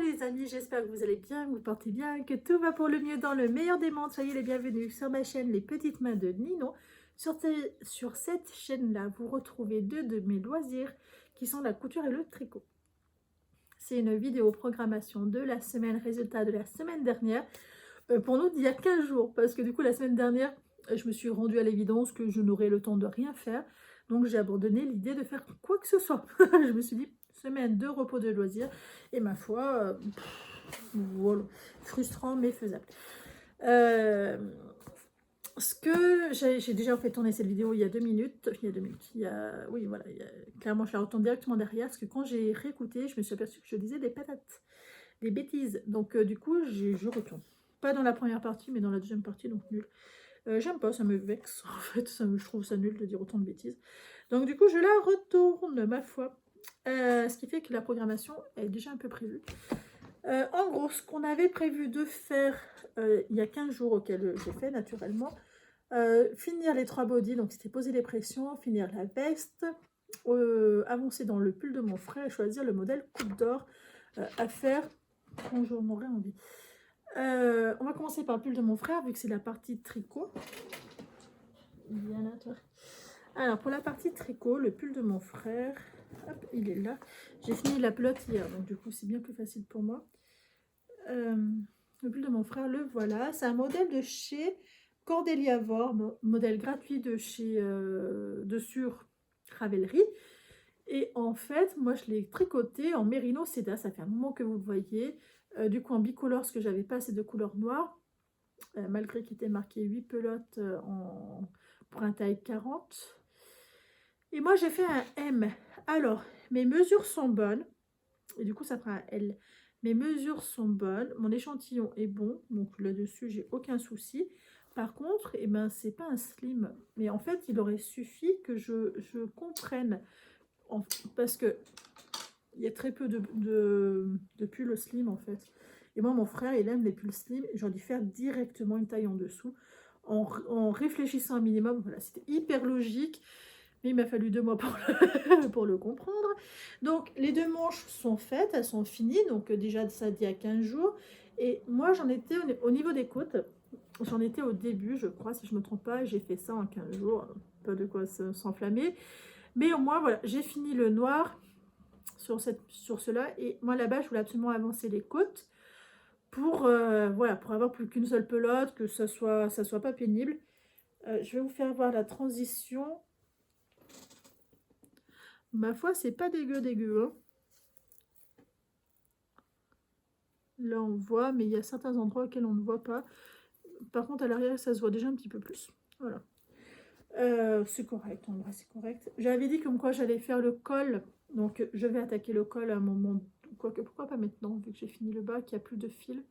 les amis, j'espère que vous allez bien, que vous portez bien, que tout va pour le mieux dans le meilleur des mondes. Soyez les bienvenus sur ma chaîne Les Petites Mains de Nino. Sur cette chaîne-là, vous retrouvez deux de mes loisirs qui sont la couture et le tricot. C'est une vidéo programmation de la semaine, résultat de la semaine dernière, pour nous d'il y a 15 jours, parce que du coup la semaine dernière, je me suis rendue à l'évidence que je n'aurais le temps de rien faire, donc j'ai abandonné l'idée de faire quoi que ce soit. Je me suis dit, semaine de repos de loisirs, et ma foi, voilà, frustrant mais faisable. Ce que j'ai déjà fait tourner cette vidéo il y a 2 minutes, oui voilà, clairement je la retourne directement derrière, parce que quand j'ai réécouté, je me suis aperçue que je disais des patates, des bêtises, donc du coup je retourne. Pas dans la première partie, mais dans la deuxième partie, donc nul. J'aime pas, ça me vexe, en fait, je trouve ça nul de dire autant de bêtises. Donc du coup, je la retourne, ma foi. Ce qui fait que la programmation est déjà un peu prévue. En gros, ce qu'on avait prévu de faire il y a 15 jours, auquel j'ai fait naturellement, finir les 3 bodys, donc c'était poser les pressions, finir la veste, avancer dans le pull de mon frère et choisir le modèle coupe d'or à faire quand j'en aurai envie. On va commencer par le pull de mon frère, vu que c'est la partie tricot. Bien là, toi. Alors, pour la partie tricot, le pull de mon frère, hop, il est là. J'ai fini la pelote hier, donc du coup, c'est bien plus facile pour moi. Le pull de mon frère, le voilà. C'est un modèle de chez Cordelia Vor, modèle gratuit de chez sur Ravelry. Et en fait, moi, je l'ai tricoté en Merino Seda. Ça fait un moment que vous le voyez. Du coup, en bicolore, parce que j'avais pas assez de couleur noire. Malgré qu'il était marqué 8 pelotes pour un taille 40. Et moi, j'ai fait un M. Alors, mes mesures sont bonnes. Et du coup, ça fera un L. Mes mesures sont bonnes. Mon échantillon est bon. Donc là-dessus, j'ai aucun souci. Par contre, eh ben, c'est pas un slim. Mais en fait, il aurait suffi que je comprenne. Parce que il y a très peu de pulls slim, en fait. Et moi, mon frère, il aime les pulls slim. J'aurais dû faire directement une taille en dessous. En réfléchissant un minimum. Voilà, c'était hyper logique. Mais il m'a fallu 2 mois pour le comprendre. Donc, les 2 manches sont faites, elles sont finies. Donc, déjà, ça dit à 15 jours. Et moi, j'en étais au niveau des côtes. J'en étais au début, je crois, si je ne me trompe pas. J'ai fait ça en 15 jours. Pas de quoi s'enflammer. Mais au moins, voilà, j'ai fini le noir sur cela. Et moi, là-bas, je voulais absolument avancer les côtes pour, voilà, pour avoir plus qu'une seule pelote, que ça soit pas pénible. Je vais vous faire voir la transition. Ma foi, c'est pas dégueu, hein. Là, on voit, mais il y a certains endroits auxquels on ne voit pas. Par contre, à l'arrière, ça se voit déjà un petit peu plus. Voilà. C'est correct, en vrai, c'est correct. J'avais dit comme quoi j'allais faire le col. Donc, je vais attaquer le col à un moment. Quoique, pourquoi pas maintenant, vu que j'ai fini le bas, qu'il n'y a plus de fil.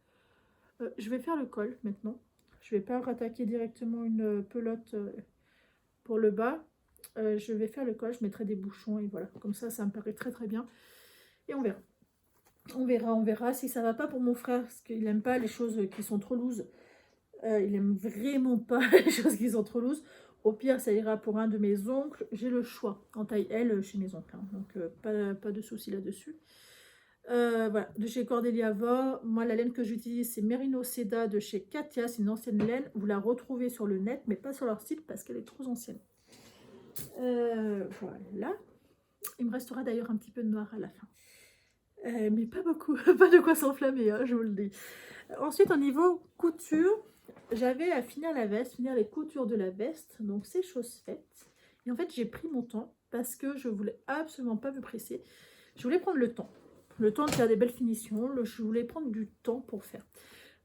Je vais faire le col maintenant. Je ne vais pas rattaquer directement une pelote pour le bas. Je vais faire le col, je mettrai des bouchons et voilà. Comme ça me paraît très très bien. Et on verra. On verra si ça va pas pour mon frère, parce qu'il n'aime pas les choses qui sont trop looses. Il aime vraiment pas les choses qui sont trop looses. Au pire, ça ira pour un de mes oncles. J'ai le choix en taille L chez mes oncles, hein. Donc pas de souci là-dessus. Voilà, de chez Cordelia Vor. Moi, la laine que j'utilise, c'est Merino Seda de chez Katia. C'est une ancienne laine. Vous la retrouvez sur le net, mais pas sur leur site parce qu'elle est trop ancienne. Voilà. Il me restera d'ailleurs un petit peu de noir à la fin. Mais pas beaucoup, pas de quoi s'enflammer, hein, je vous le dis. Ensuite, au niveau couture, j'avais à finir la veste, finir les coutures de la veste, donc c'est chose faite. Et en fait, j'ai pris mon temps parce que je voulais absolument pas me presser. Je voulais prendre le temps de faire des belles finitions, je voulais prendre du temps pour faire.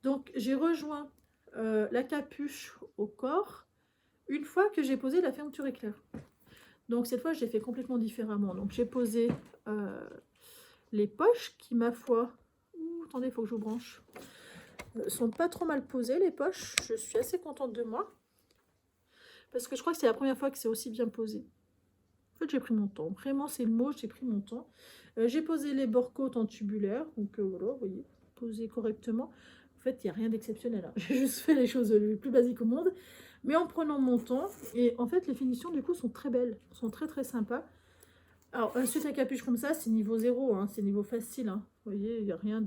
Donc, j'ai rejoint la capuche au corps une fois que j'ai posé la fermeture éclair. Donc, cette fois, j'ai fait complètement différemment. Donc, j'ai posé les poches qui, ma foi, attendez, il faut que je vous branche, sont pas trop mal posées, les poches. Je suis assez contente de moi. Parce que je crois que c'est la première fois que c'est aussi bien posé. En fait, j'ai pris mon temps. Vraiment, c'est le mot, j'ai pris mon temps. J'ai posé les bords-côtes en tubulaire. Donc, voilà, vous voyez, posé correctement. En fait, il n'y a rien d'exceptionnel, hein. J'ai juste fait les choses les plus basiques au monde. Mais en prenant mon temps. Et en fait, les finitions, du coup, sont très belles. Sont très, très sympas. Alors, un suite à capuche comme ça, c'est niveau 0, hein, c'est niveau facile. Hein. Vous voyez, il n'y a rien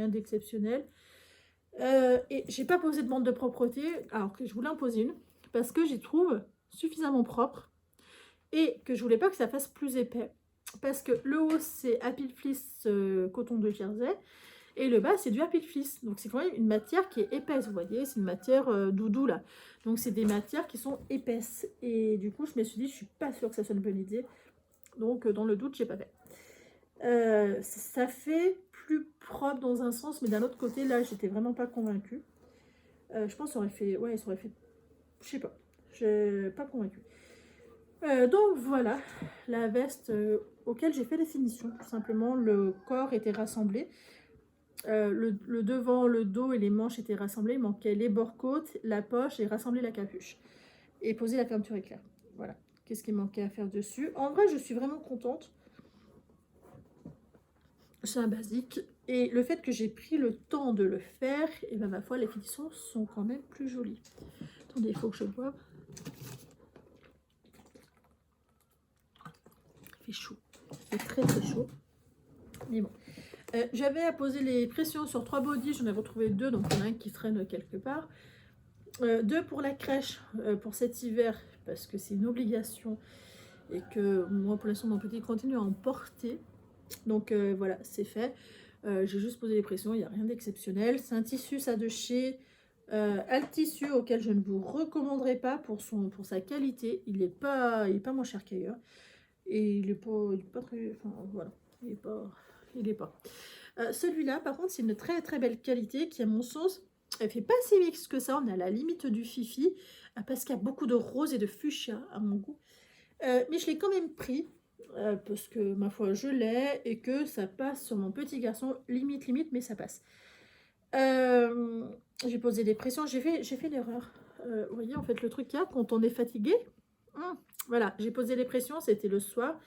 d'exceptionnel. Et j'ai pas posé de bande de propreté, alors que je voulais en poser une, parce que j'y trouve suffisamment propre et que je voulais pas que ça fasse plus épais. Parce que le haut, c'est Happy Fleece coton de Jersey, et le bas, c'est du Happy Fleece. Donc, c'est quand même une matière qui est épaisse, vous voyez, c'est une matière doudou, là. Donc, c'est des matières qui sont épaisses. Et du coup, je me suis dit, je suis pas sûre que ça soit une bonne idée. Donc, dans le doute, j'ai pas fait. Ça fait plus propre dans un sens, mais d'un autre côté, là, j'étais vraiment pas convaincue. Je pense que ça aurait fait... Ouais, ça aurait fait... Je sais pas. Je suis pas convaincue. Donc voilà, la veste auquel j'ai fait les finitions. Tout simplement, le corps était rassemblé. Le devant, le dos et les manches étaient rassemblés. Il manquait les bords-côtes, la poche et rassembler la capuche. Et poser la fermeture éclair. Voilà. Qu'est-ce qui manquait à faire dessus? En vrai, je suis vraiment contente. C'est un basique. Et le fait que j'ai pris le temps de le faire, et ben ma foi, les finitions sont quand même plus jolies. Attendez, il faut que je boive. Il fait chaud. Il fait très très chaud. Mais bon. J'avais à poser les pressions sur 3 bodys, j'en ai retrouvé 2, donc il y en a un qui traîne quelque part. 2 pour la crèche, pour cet hiver, parce que c'est une obligation et que moi pour l'instant mon petit continue à en porter. Donc voilà, c'est fait. J'ai juste posé les pressions, il n'y a rien d'exceptionnel. C'est un tissu ça de chez Altissu auquel je ne vous recommanderais pas pour sa qualité. Il n'est pas moins cher qu'ailleurs. Et il n'est pas très... Enfin voilà, il est pas. Celui-là, par contre, c'est une très très belle qualité qui, à mon sens, elle fait pas si mix que ça. On est à la limite du fifi, parce qu'il y a beaucoup de rose et de fuchsia à mon goût. Mais je l'ai quand même pris, parce que, ma foi, je l'ai et que ça passe sur mon petit garçon. Limite, mais ça passe. J'ai posé des pressions, j'ai fait l'erreur. Vous voyez, en fait, le truc qu'il y a quand on est fatigué, voilà, j'ai posé les pressions, c'était le soir.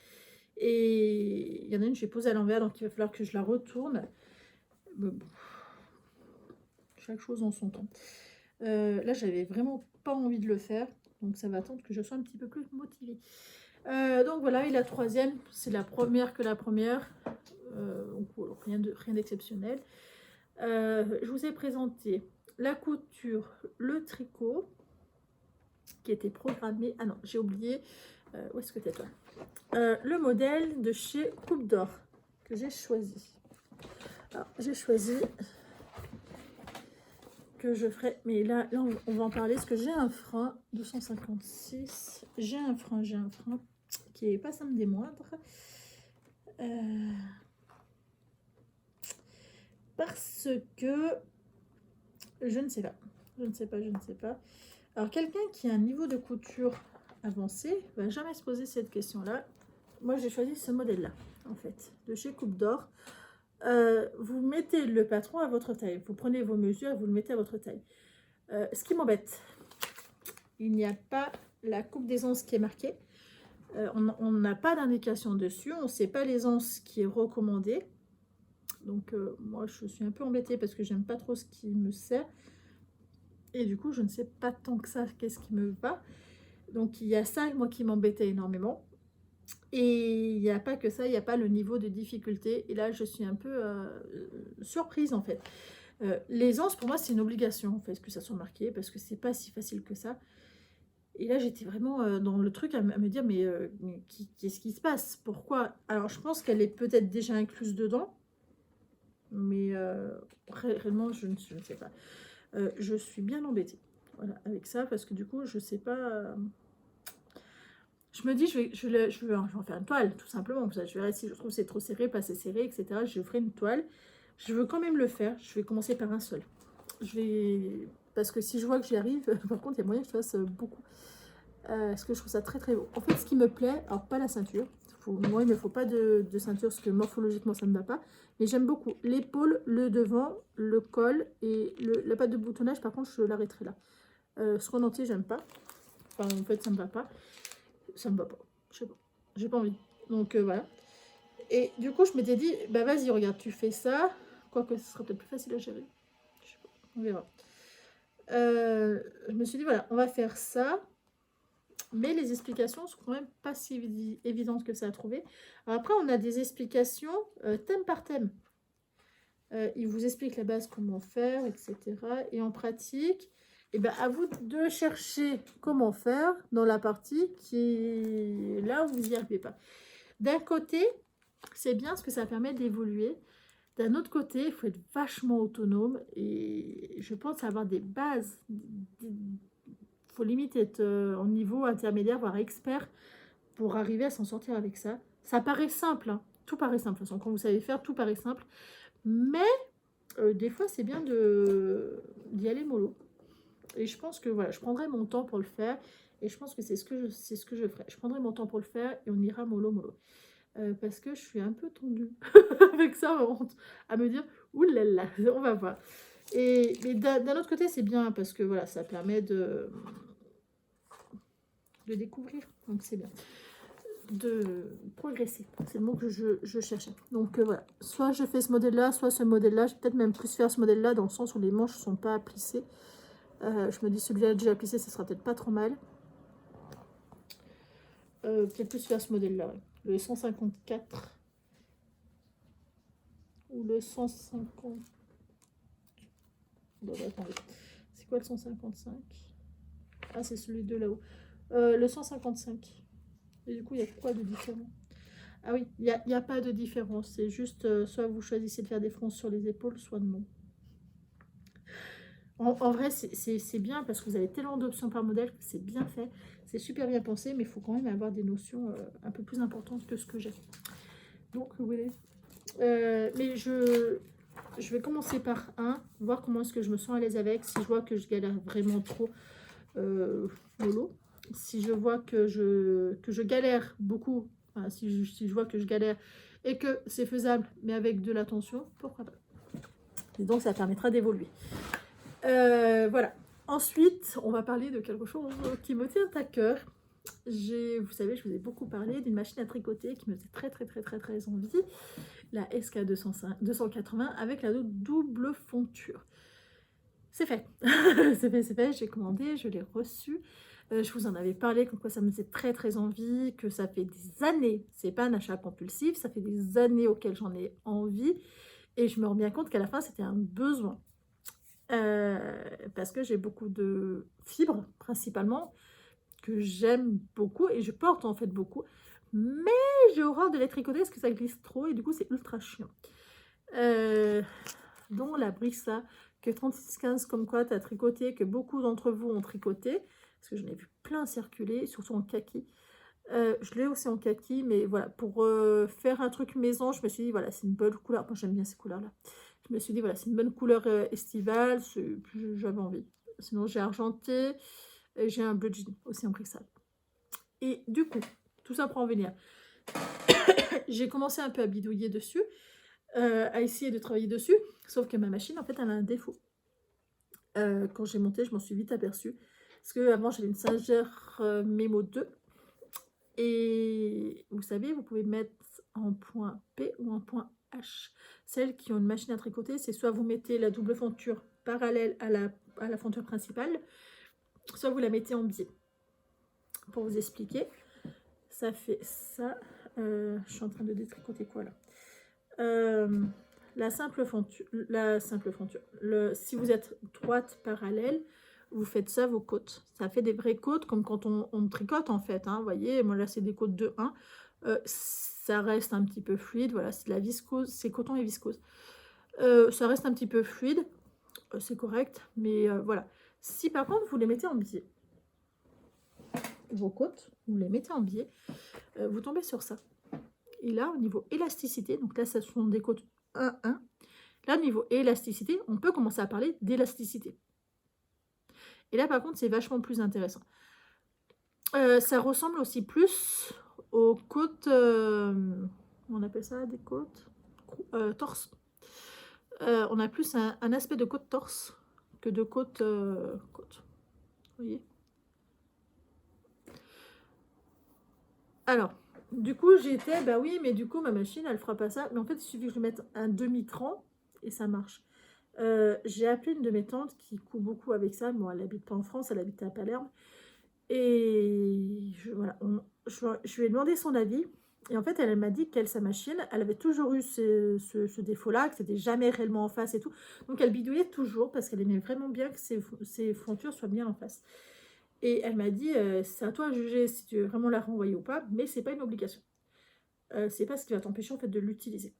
Et il y en a une, j'ai posé à l'envers, donc il va falloir que je la retourne. Bon, chaque chose en son temps. Là, j'avais vraiment pas envie de le faire, donc ça va attendre que je sois un petit peu plus motivée. Donc voilà, et la troisième, c'est la première que la première. Donc, rien d'exceptionnel. Je vous ai présenté la couture, le tricot, qui était programmé. Ah non, j'ai oublié. Où est-ce que t'es toi? Le modèle de chez Coupe d'Or que j'ai choisi. Alors, j'ai choisi que je ferai, mais là on va en parler parce que j'ai un frein 256. J'ai un frein qui est pas simple des moindres. Parce que je ne sais pas. Alors, quelqu'un qui a un niveau de couture avancé va jamais se poser cette question-là. Moi, j'ai choisi ce modèle-là, en fait, de chez Coupe d'Or. Vous mettez le patron à votre taille. Vous prenez vos mesures et vous le mettez à votre taille. Ce qui m'embête, il n'y a pas la coupe des onces qui est marquée. On n'a pas d'indication dessus. On ne sait pas les onces qui est recommandée. Donc, moi, je suis un peu embêtée parce que j'aime pas trop ce qui me sert. Et du coup, je ne sais pas tant que ça qu'est-ce qui me va. Donc, il y a ça, moi, qui m'embêtait énormément. Et il n'y a pas que ça, il n'y a pas le niveau de difficulté. Et là, je suis un peu surprise, en fait. Les anses, pour moi, c'est une obligation, en fait, que ça soit marqué, parce que c'est pas si facile que ça. Et là, j'étais vraiment dans le truc à me dire, mais qu'est-ce qui se passe? Pourquoi? Alors, je pense qu'elle est peut-être déjà incluse dedans, mais réellement, je ne sais pas. Je suis bien embêtée, voilà, avec ça, parce que du coup, je sais pas... Je me dis, je vais en faire une toile, tout simplement. Je verrai si je trouve que c'est trop serré, pas assez serré, etc. Je ferai une toile. Je veux quand même le faire. Je vais commencer par un seul. Parce que si je vois que j'y arrive, par contre, il y a moyen que je fasse beaucoup. Parce que je trouve ça très très beau. En fait, ce qui me plaît, alors pas la ceinture. Moi, il ne me faut pas de ceinture, parce que morphologiquement, ça ne va pas. Mais j'aime beaucoup l'épaule, le devant, le col et la patte de boutonnage. Par contre, je l'arrêterai là. Ce qu'en entier, j'aime pas. Enfin, en fait, ça me va pas. Ça me va pas, je sais pas, j'ai pas envie. Donc voilà. Et du coup, je m'étais dit, bah vas-y, regarde, tu fais ça. Quoique ce sera peut-être plus facile à gérer. Je sais pas, on verra. Je me suis dit, voilà, on va faire ça. Mais les explications sont quand même pas si évidentes que ça à trouver. Alors après, on a des explications thème par thème. Il vous explique la base, comment faire, etc. Et en pratique, eh ben, à vous de chercher comment faire dans la partie qui est là où vous n'y arrivez pas. D'un côté, c'est bien parce que ça permet d'évoluer. D'un autre côté, il faut être vachement autonome et je pense avoir des bases. Il faut limite être en niveau intermédiaire, voire expert, pour arriver à s'en sortir avec ça. Ça paraît simple, hein. Tout paraît simple. De toute façon, quand vous savez faire, tout paraît simple. Mais des fois, c'est bien d'y aller mollo. Et je pense que voilà, je prendrai mon temps pour le faire. Et je pense que c'est ce que je ferai. Je prendrai mon temps pour le faire et on ira mollo. Parce que je suis un peu tendue avec ça, à me dire, oulala, on va voir. Mais d'un autre côté, c'est bien parce que voilà, ça permet de découvrir. Donc c'est bien. De progresser, c'est le mot que je cherchais. Donc voilà, soit je fais ce modèle-là, soit ce modèle-là. Je vais peut-être même plus faire ce modèle-là dans le sens où les manches ne sont pas plissées. Je me dis celui-là déjà plissé, ce sera peut-être pas trop mal. Peut-être plus faire ce modèle-là, ouais. Le 154 ou le 150. Bon, bah, attendez, c'est quoi le 155? Ah, c'est celui de là-haut. Le 155. Et du coup, il y a quoi de différent? Ah oui, il n'y a pas de différence. C'est juste, soit vous choisissez de faire des fronces sur les épaules, soit non. En vrai, c'est bien parce que vous avez tellement d'options par modèle que c'est bien fait. C'est super bien pensé, mais il faut quand même avoir des notions un peu plus importantes que ce que j'ai. Donc, vous voyez. Mais je vais commencer par un, voir comment est-ce que je me sens à l'aise avec. Si je vois que je galère vraiment trop, mollo. Si je vois que je galère beaucoup, enfin, si je vois que je galère et que c'est faisable, mais avec de l'attention, pourquoi pas. Et donc, ça permettra d'évoluer. Voilà. Ensuite, on va parler de quelque chose qui me tient à cœur. Vous savez, je vous ai beaucoup parlé d'une machine à tricoter qui me faisait très envie. La SK 280 avec la double fonture. C'est fait. c'est fait. J'ai commandé, je l'ai reçu. Je vous en avais parlé, comme quoi ça me faisait très envie, que ça fait des années, c'est pas un achat compulsif, ça fait des années auxquelles j'en ai envie, et je me rends bien compte qu'à la fin, c'était un besoin. Parce que j'ai beaucoup de fibres, principalement, que j'aime beaucoup, et je porte en fait beaucoup, mais j'ai horreur de les tricoter parce que ça glisse trop, et du coup, c'est ultra chiant. Dont la Brissa, que 3615, comme quoi tu as tricoté, que beaucoup d'entre vous ont tricoté, parce que j'en ai vu plein circuler, surtout en kaki. Je l'ai aussi en kaki, mais voilà, pour faire un truc maison, je me suis dit, voilà, c'est une bonne couleur. Moi, j'aime bien ces couleurs-là. Je me suis dit, voilà, c'est une bonne couleur estivale, j'avais envie. Sinon, j'ai argenté, et j'ai un bleu jean, aussi en brissal. Et du coup, tout ça pour en venir. J'ai commencé un peu à bidouiller dessus, à essayer de travailler dessus, sauf que ma machine, en fait, elle a un défaut. Quand j'ai monté, je m'en suis vite aperçue. Parce que avant j'avais une Singer Memo 2. Et vous savez, vous pouvez mettre en point P ou en point H. Celles qui ont une machine à tricoter, c'est soit vous mettez la double fonture parallèle à la fonture principale, soit vous la mettez en biais. Pour vous expliquer, ça fait ça. Je suis en train de détricoter quoi là? La simple fonture, si vous êtes droite parallèle, vous faites ça vos côtes. Ça fait des vraies côtes comme quand on tricote en fait. Hein, vous voyez, moi là c'est des côtes de 1. Ça reste un petit peu fluide. Voilà, c'est de la viscose, c'est coton et viscose. Ça reste un petit peu fluide, c'est correct. Mais voilà. Si par contre vous les mettez en biais, vos côtes, vous les mettez en biais, vous tombez sur ça. Et là, au niveau élasticité, donc là, ce sont des côtes 1-1. Là, au niveau élasticité, on peut commencer à parler d'élasticité. Et là, par contre, c'est vachement plus intéressant. Ça ressemble aussi plus aux côtes... on appelle ça des côtes torse. On a plus un aspect de côte torse que de côte... côte. Vous voyez? Alors, du coup, j'étais... Bah oui, mais du coup, ma machine, elle fera pas ça. Mais en fait, il suffit que je mette un demi-cran et ça marche. J'ai appelé une de mes tantes qui coud beaucoup avec ça. Bon, elle habite pas en France, elle habite à Palerme. Et voilà, je lui ai demandé son avis. Et en fait, elle m'a dit qu'elle, sa machine, elle avait toujours eu ce défaut-là, que c'était jamais réellement en face et tout. Donc, elle bidouillait toujours parce qu'elle aimait vraiment bien que ses fontures soient bien en face. Et elle m'a dit, c'est à toi de juger si tu veux vraiment la renvoyer ou pas, mais c'est pas une obligation. C'est pas ce qui va t'empêcher en fait de l'utiliser.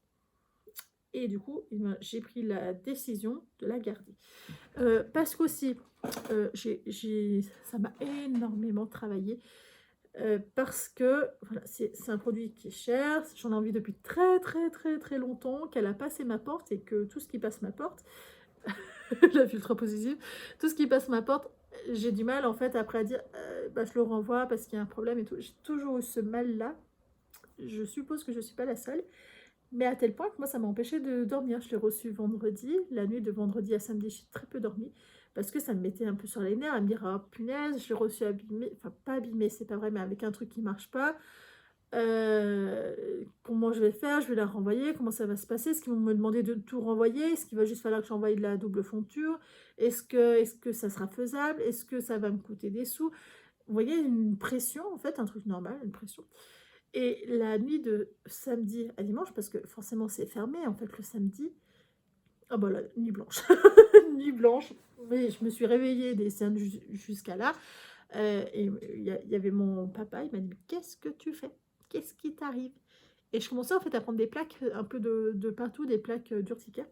Et du coup, j'ai pris la décision de la garder. Parce qu'aussi, ça m'a énormément travaillé. Parce que voilà, c'est un produit qui est cher, j'en ai envie depuis très très très très longtemps, qu'elle a passé ma porte et que tout ce qui passe ma porte, la filtre positive, tout ce qui passe ma porte, j'ai du mal en fait après à dire bah, je le renvoie parce qu'il y a un problème et tout. J'ai toujours eu ce mal-là. Je suppose que je ne suis pas la seule. Mais à tel point que moi, ça m'a empêché de dormir. Je l'ai reçu vendredi. La nuit de vendredi à samedi, j'ai très peu dormi. Parce que ça me mettait un peu sur les nerfs. À me dire, oh punaise, je l'ai reçu abîmé. Enfin, pas abîmé, c'est pas vrai, mais avec un truc qui marche pas. Comment je vais faire? Je vais la renvoyer. Comment ça va se passer? Est-ce qu'ils vont me demander de tout renvoyer? Est-ce qu'il va juste falloir que j'envoie de la double fonture? Est-ce que ça sera faisable? Est-ce que ça va me coûter des sous? Vous voyez, une pression, en fait, un truc normal, une pression. Et la nuit de samedi à dimanche, parce que forcément c'est fermé en fait le samedi, ah bah la nuit blanche, nuit blanche, oui, je me suis réveillée des scènes jusqu'à là, et il y avait mon papa, il m'a dit mais qu'est-ce que tu fais? Qu'est-ce qui t'arrive? Et je commençais en fait à prendre des plaques, un peu de partout, des plaques d'urticaire.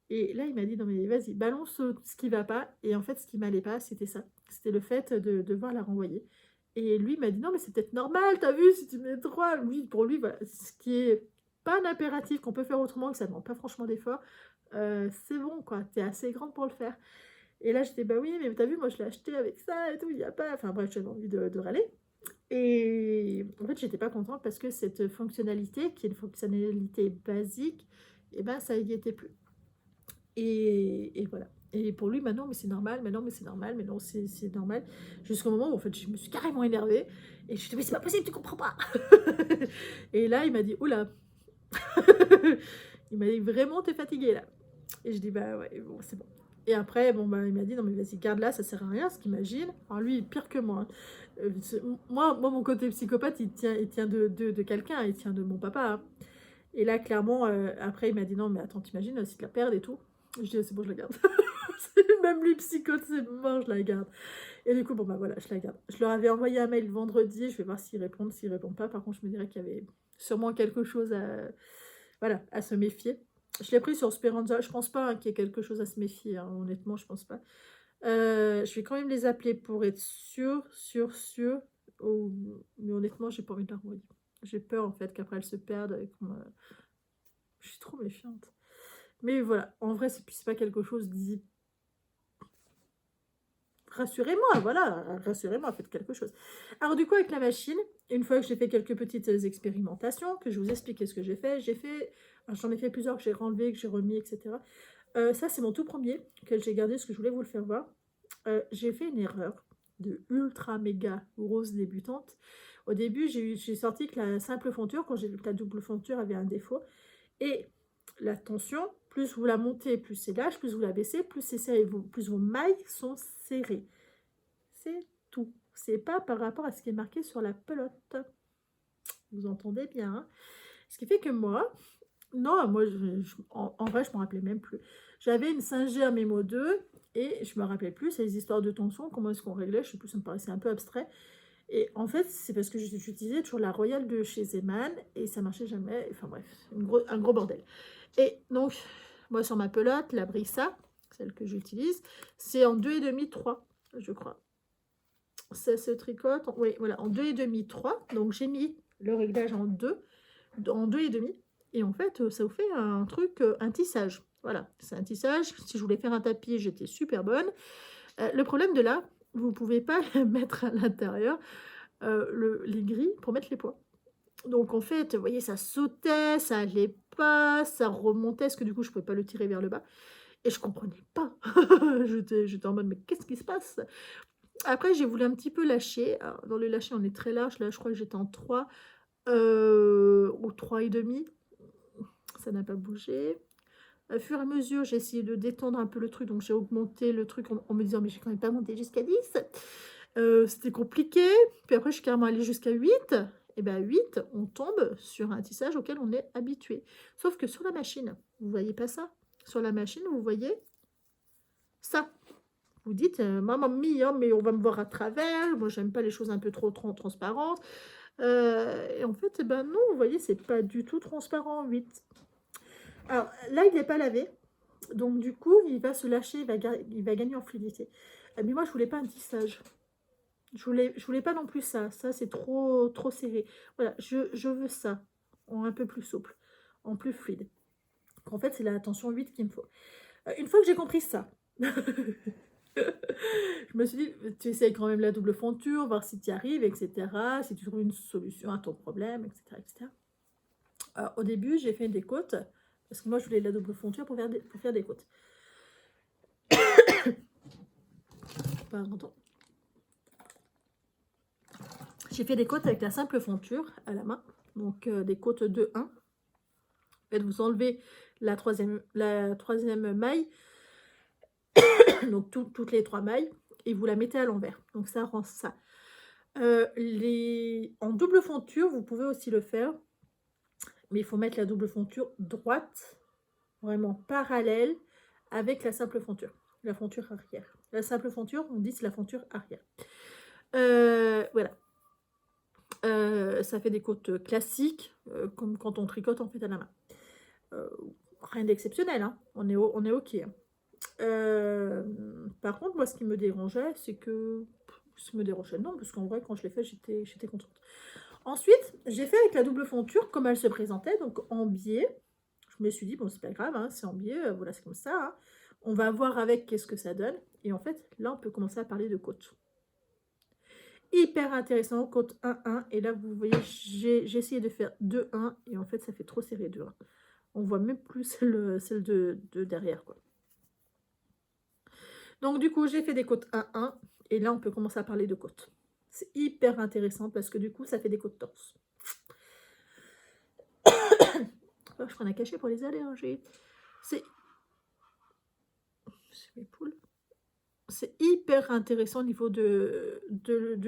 Et là il m'a dit non mais vas-y, balance ce qui va pas. Et en fait ce qui m'allait pas, c'était ça. C'était le fait de devoir la renvoyer. Et lui m'a dit non mais c'est peut-être normal, t'as vu, si tu mets droit. Lui, pour lui, voilà, ce qui est pas un impératif, qu'on peut faire autrement, que ça ne demande pas franchement d'effort, c'est bon quoi, t'es assez grande pour le faire. Et là j'étais bah oui, mais t'as vu, moi je l'ai acheté avec ça et tout, il n'y a pas. Enfin bref, j'avais envie de râler. Et en fait, j'étais pas contente parce que cette fonctionnalité, qui est une fonctionnalité basique, et ben ça y était plus. Et voilà. Et pour lui, maintenant, mais c'est normal, maintenant, mais c'est normal, mais non, c'est normal. Jusqu'au moment où, en fait, je me suis carrément énervée. Et je lui ai dit, mais c'est pas possible, tu comprends pas. Et là, il m'a dit, oula. Il m'a dit, vraiment, t'es fatiguée, là. Et je dis, bah ouais, bon, c'est bon. Et après, bon, bah, il m'a dit, non, mais vas-y, garde-la, ça sert à rien, ce qu'il imagine. Alors lui, pire que moi. Moi, mon côté psychopathe, il tient de quelqu'un, il tient de mon papa. Hein. Et là, clairement, après, il m'a dit, non, mais attends, t'imagines, si tu la perds et tout. Je dis, c'est bon, je la garde. Même lui, psychote, c'est mort, je la garde. Et du coup, bon, bah voilà, je la garde. Je leur avais envoyé un mail vendredi, je vais voir s'ils répondent, s'ils répondent pas. Par contre, je me dirais qu'il y avait sûrement quelque chose voilà, à se méfier. Je l'ai pris sur Speranza, je pense pas qu'il y ait quelque chose à se méfier, hein, honnêtement, je pense pas. Je vais quand même les appeler pour être sûr. Oh, mais honnêtement, j'ai pas envie de la renvoyer. J'ai peur, en fait, qu'après, elle se perde. Je suis trop méfiante. Mais voilà, en vrai, c'est pas quelque chose dit. Rassurez-moi, voilà, rassurez-moi, faites quelque chose. Alors du coup, avec la machine, une fois que j'ai fait quelques petites expérimentations, que je vous explique ce que j'ai fait, j'en ai fait plusieurs que j'ai renlevé, que j'ai remis, etc. Ça, c'est mon tout premier, que j'ai gardé, parce que je voulais vous le faire voir. J'ai fait une erreur de ultra méga grosse débutante. Au début, j'ai sorti que la simple fonture, quand j'ai vu que la double fonture avait un défaut, et la tension, plus vous la montez, plus c'est lâche, plus vous la baissez, plus c'est serré, plus vos mailles sont serrées. C'est tout. C'est pas par rapport à ce qui est marqué sur la pelote. Vous entendez bien. Hein. Ce qui fait que moi, non, moi, en vrai, je ne me rappelais même plus. J'avais une Singer Memo 2 et je me rappelais plus, c'est les histoires de tension, comment est-ce qu'on réglait, je sais plus, ça me paraissait un peu abstrait. Et en fait, c'est parce que j'utilisais toujours la Royale de chez Zeman et ça marchait jamais. Enfin bref, un gros bordel. Et donc, moi sur ma pelote, la Brissa, celle que j'utilise, c'est en 2,5, 3, je crois. Ça se tricote, oui, voilà, en 2,5, 3. Donc j'ai mis le réglage en 2,5. Et en fait, ça vous fait un truc, un tissage. Voilà, c'est un tissage. Si je voulais faire un tapis, j'étais super bonne. Le problème de là, vous ne pouvez pas mettre à l'intérieur les grilles pour mettre les poids. Donc en fait, vous voyez, ça sautait, ça allait pas, ça remontait, parce que du coup, je ne pouvais pas le tirer vers le bas. Et je comprenais pas. J'étais en mode, mais qu'est-ce qui se passe? Après, j'ai voulu un petit peu lâcher. Alors, dans le lâcher, on est très large. Là, je crois que j'étais en 3 ou 3,5. Ça n'a pas bougé. Au fur et à mesure, j'ai essayé de détendre un peu le truc. Donc, j'ai augmenté le truc en me disant, mais j'ai quand même pas monté jusqu'à 10. C'était compliqué. Puis après, je suis carrément allée jusqu'à 8. Et bien 8, on tombe sur un tissage auquel on est habitué. Sauf que sur la machine, vous ne voyez pas ça. Sur la machine, vous voyez ça. Vous dites, maman mia, mais on va me voir à travers. Moi, j'aime pas les choses un peu trop transparentes. Et en fait, eh ben non, vous voyez, c'est pas du tout transparent, 8. Alors là, il n'est pas lavé. Donc du coup, il va se lâcher, il va gagner en fluidité. Mais moi, je voulais pas un tissage. Je voulais pas non plus ça. Ça, c'est trop serré. Voilà, je veux ça, en un peu plus souple, en plus fluide. En fait, c'est la tension 8 qu'il me faut. Une fois que j'ai compris ça, je me suis dit, tu essayes quand même la double fonture, voir si tu y arrives, etc. Si tu trouves une solution à ton problème, etc. etc. Alors, au début, j'ai fait des côtes, parce que moi, je voulais la double fonture pour faire des côtes. Pardon. J'ai fait des côtes avec la simple fonture à la main, donc des côtes de 1. En fait, vous enlevez la troisième maille, donc toutes les 3 mailles, et vous la mettez à l'envers. Donc ça rend ça. En double fonture, vous pouvez aussi le faire, mais il faut mettre la double fonture droite, vraiment parallèle avec la simple fonture, la fonture arrière. La simple fonture, on dit c'est la fonture arrière. Voilà. Ça fait des côtes classiques, comme quand on tricote en fait à la main. Rien d'exceptionnel, hein. On est ok. Hein. Par contre, moi, ce qui me dérangeait, c'est que... Ce qui me dérangeait, non, parce qu'en vrai, quand je l'ai fait, j'étais contente. Ensuite, j'ai fait avec la double fonture, comme elle se présentait, donc en biais. Je me suis dit, bon, c'est pas grave, hein, c'est en biais, voilà, c'est comme ça. Hein. On va voir avec qu'est-ce que ça donne. Et en fait, là, on peut commencer à parler de côtes. Hyper intéressant, côte 1-1. Et là, vous voyez, j'ai essayé de faire 2-1. Et en fait, ça fait trop serré 2-1. On voit même plus celle de derrière, quoi. Donc, du coup, j'ai fait des côtes 1-1. Et là, on peut commencer à parler de côtes. C'est hyper intéressant parce que du coup, ça fait des côtes torse. Oh, je prends un cachet pour les allergies. C'est mes poules. C'est hyper intéressant au niveau de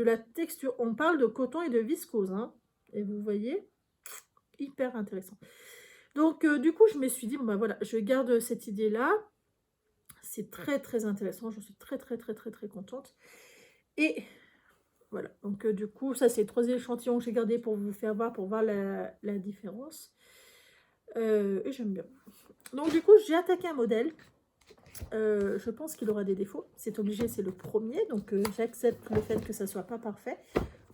la texture. On parle de coton et de viscose. Hein. Et vous voyez, hyper intéressant. Donc, du coup, je me suis dit, bon, ben voilà, je garde cette idée-là. C'est très, très intéressant. Je suis très, très, très, très, très contente. Et voilà. Donc, du coup, ça, c'est le 3e échantillon que j'ai gardé pour vous faire voir, pour voir la différence. Et j'aime bien. Donc, du coup, j'ai attaqué un modèle. Je pense qu'il aura des défauts. C'est obligé, c'est le premier. Donc, j'accepte le fait que ça ne soit pas parfait.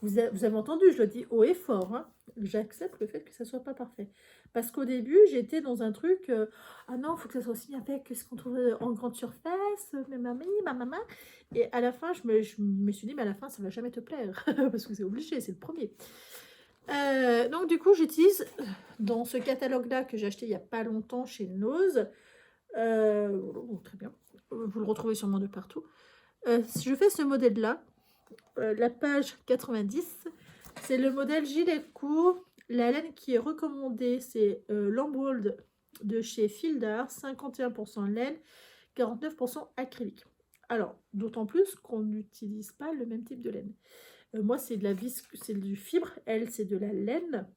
Vous avez entendu, je le dis haut et fort. Hein. J'accepte le fait que ça ne soit pas parfait. Parce qu'au début, j'étais dans un truc... ah non, il faut que ça soit aussi bien fait que ce qu'on trouve en grande surface. Ma maman. Et à la fin, je me suis dit, mais à la fin, ça ne va jamais te plaire. Parce que c'est obligé, c'est le premier. Donc, du coup, j'utilise dans ce catalogue-là que j'ai acheté il n'y a pas longtemps chez Nose. Très bien. Vous le retrouvez sûrement de partout. Je fais ce modèle-là. La page 90, c'est le modèle gilet court. La laine qui est recommandée, c'est l'Ambold de chez Fildar, 51% laine, 49% acrylique. Alors, d'autant plus qu'on n'utilise pas le même type de laine. Moi, c'est du fibre. Elle, c'est de la laine.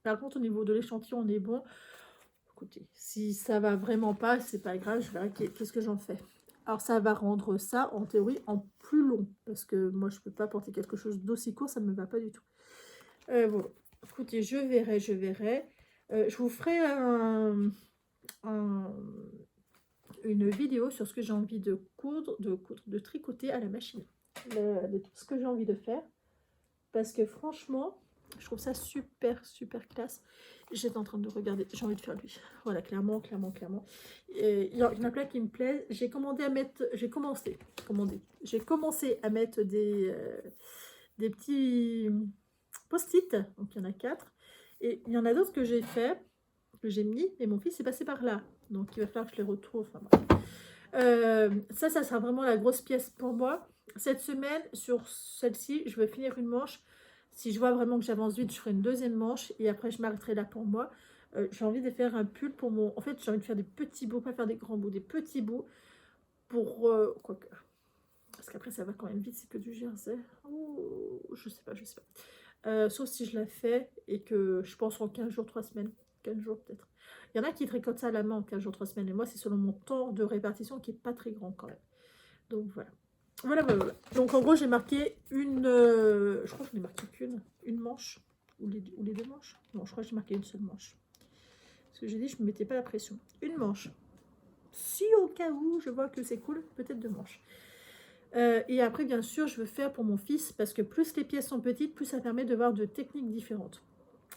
Par contre, au niveau de l'échantillon, on est bon. Écoutez, si ça va vraiment pas, c'est pas grave, je verrai qu'est-ce que j'en fais. Alors, ça va rendre ça, en théorie, en plus long. Parce que moi, je peux pas porter quelque chose d'aussi court, ça ne me va pas du tout. Voilà. Écoutez, je verrai. Je vous ferai une vidéo sur ce que j'ai envie de coudre, de tricoter à la machine. De tout ce que j'ai envie de faire. Parce que franchement, je trouve ça super, super classe. J'étais en train de regarder, j'ai envie de faire lui. Voilà, clairement. Il y en a plein qui me plaisent. J'ai commencé à mettre des petits post-it. Donc, il y en a 4. Et il y en a d'autres que j'ai fait, que j'ai mis, et mon fils est passé par là. Donc, il va falloir que je les retrouve. Enfin, ça sera vraiment la grosse pièce pour moi. Cette semaine, sur celle-ci, je vais finir une manche. Si je vois vraiment que j'avance vite, je ferai une 2e manche. Et après, je m'arrêterai là pour moi. J'ai envie de faire un pull pour mon... En fait, j'ai envie de faire des petits bouts, pas faire des grands bouts, des petits bouts pour... quoique... parce qu'après ça va quand même vite, c'est que du jersey. Oh, je sais pas, je sais pas. Sauf si je la fais et que je pense en 15 jours, 3 semaines. 15 jours peut-être. Il y en a qui tricotent ça à la main en 15 jours, 3 semaines. Et moi, c'est selon mon temps de répartition qui est pas très grand quand même. Donc voilà. Voilà. Donc en gros, j'ai marqué une... je crois que je n'ai marqué une manche. Ou les deux manches. Non, je crois que j'ai marqué une seule manche. Parce que j'ai dit, je ne me mettais pas la pression. Une manche. Si au cas où, je vois que c'est cool, peut-être deux manches. Et après, bien sûr, je veux faire pour mon fils, parce que plus les pièces sont petites, plus ça permet de voir de techniques différentes.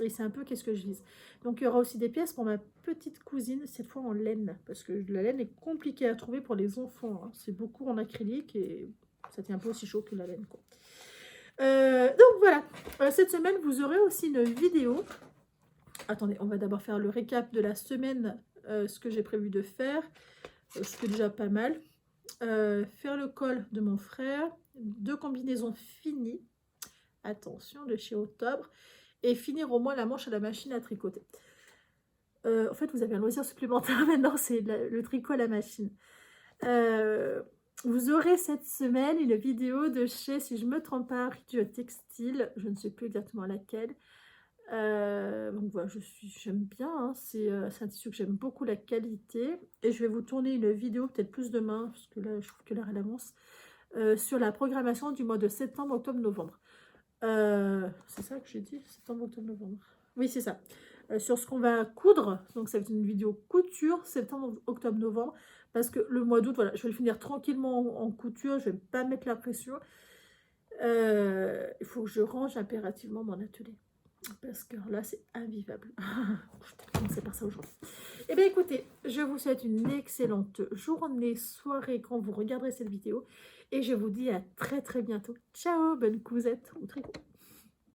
Et c'est un peu qu'est-ce que je vise. Donc, il y aura aussi des pièces pour ma petite cousine, cette fois en laine, parce que la laine est compliquée à trouver pour les enfants. Hein. C'est beaucoup en acrylique et ça tient pas aussi chaud que la laine, quoi. Donc voilà, cette semaine, vous aurez aussi une vidéo. Attendez, on va d'abord faire le récap de la semaine, ce que j'ai prévu de faire, ce qui est déjà pas mal. Faire le col de mon frère, 2 combinaisons finies, attention, de chez Octobre, et finir au moins la manche à la machine à tricoter. En fait, vous avez un loisir supplémentaire maintenant, c'est le tricot à la machine. Vous aurez cette semaine une vidéo de chez, si je ne me trompe pas, Rituel Textile, je ne sais plus exactement laquelle. Donc voilà, j'aime bien, hein, c'est un tissu que j'aime beaucoup la qualité. Et je vais vous tourner une vidéo, peut-être plus demain, parce que là, je trouve que l'heure elle avance, sur la programmation du mois de septembre, octobre, novembre. C'est ça que j'ai dit, septembre, octobre, novembre. Oui, c'est ça. Sur ce qu'on va coudre, donc ça va être une vidéo couture, septembre, octobre, novembre, parce que le mois d'août, voilà, je vais le finir tranquillement en couture, je ne vais pas mettre la pression. Il faut que je range impérativement mon atelier. Parce que là, c'est invivable. Je vais commencer par ça aujourd'hui. Eh bien, écoutez, je vous souhaite une excellente journée, soirée quand vous regarderez cette vidéo. Et je vous dis à très très bientôt. Ciao, bonne cousette ou tricot.